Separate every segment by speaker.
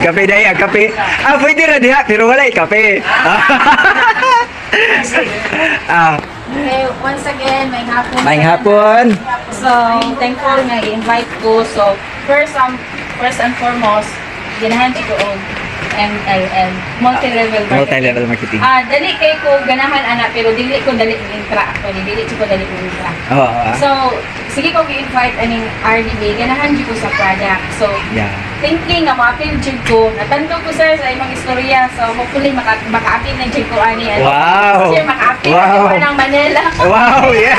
Speaker 1: Kape daya, kape. Ah, pwede na diha, pero wala kape. Ah,
Speaker 2: Okay, once again, may hapon.
Speaker 1: maing hapon.
Speaker 2: So, thankful nga i-invite ko. So, first and foremost, ganahan ko og MLM, multi-level marketing.
Speaker 1: Multi-level marketing.
Speaker 2: Dali kay ko ganahan ana pero dili ko dali intra actually, dili ko dali intra.
Speaker 1: Oo.
Speaker 2: So, sige ko gi-invite aning RDB, ganahan jud ko sa product. So,
Speaker 1: Yeah.
Speaker 2: thinking nga ma-appeal jud ko. Natandog ko sir sa imong istorya. So, hopefully maka-appeal na jud ko ani.
Speaker 1: Wow.
Speaker 2: Sir, maka-appeal
Speaker 1: Wow.
Speaker 2: ko ng Manila.
Speaker 1: Wow, yes.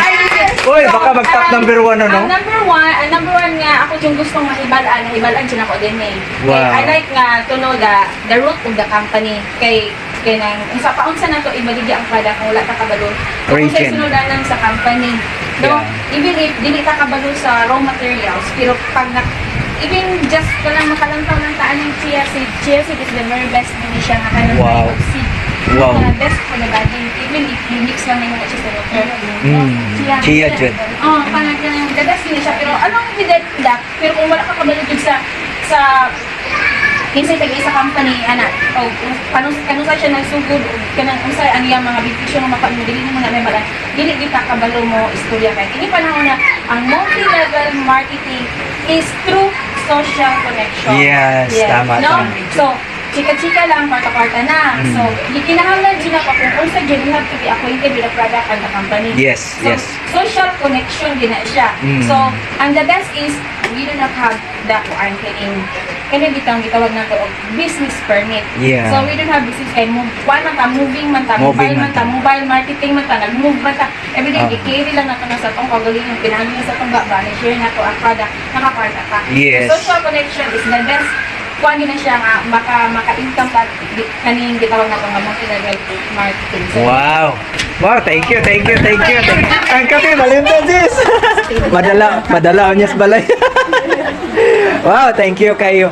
Speaker 1: Uy, baka mag-top number 1 ano?
Speaker 2: Ang number one nga, ako yung gustong mahibalaan, nahibalaan dyan ako din eh.
Speaker 1: Wow.
Speaker 2: I like nga to know the root of the company. Kay nang, sa paunsa na to, ibaligya ang product kung wala ka kabalo. Kung sa
Speaker 1: Origin.
Speaker 2: sinudanan sa company. No?
Speaker 1: Yeah.
Speaker 2: Even if dili ka kabalo sa raw materials, pero pag even just ka lang makalantaw ng taan ng chia seed. Chia seed is the very best din siya nga kanang
Speaker 1: Wow.
Speaker 2: type of seed.
Speaker 1: Wow.
Speaker 2: Best for the body. Even if you mix lang mo siya sa water.
Speaker 1: Chia jud.
Speaker 2: Oh, parang the best din siya. Pero anong pinag pero kung wala ka kabalo dun sa kinsay tagi sa company ana o kanung sa siya nagsugod kanang unsay ang iyang mga benepisyo nga mapano dili mo na may balan dili kita kabalo mo istorya kay kini panahon na ang multi-level marketing is through social connection.
Speaker 1: Yes, tama,
Speaker 2: no?
Speaker 1: tama.
Speaker 2: So, chika-chika lang, kwarta-kwarta na. So, kinahanglan din ako kung unsa gyud you have to be acquainted with the product and the company.
Speaker 1: Yes,
Speaker 2: So,
Speaker 1: yes.
Speaker 2: social connection din na siya.
Speaker 1: Mm.
Speaker 2: So, and the best is, we do not have the kuan kani gitawag na to og business permit.
Speaker 1: Yeah.
Speaker 2: So, we don't have business kay kuan man ta, moving man ta,
Speaker 1: Moving
Speaker 2: mobile man
Speaker 1: man
Speaker 2: ta,
Speaker 1: ta.
Speaker 2: mobile marketing man ta, nag-move man ta. Everyday,
Speaker 1: Ah.
Speaker 2: i-carry lang nato na sa tong kagalingon, pinamili sa tong baba, share na to ang product, nakaparta ka.
Speaker 1: Yes.
Speaker 2: Social connection is the best kuan na siya nga maka-income pa kaning gitawag na to nga multi-level marketing. So,
Speaker 1: Wow. Wow, thank you. Ang kape, malimtan sis. madala niya sa balay. Wow, thank you kayo.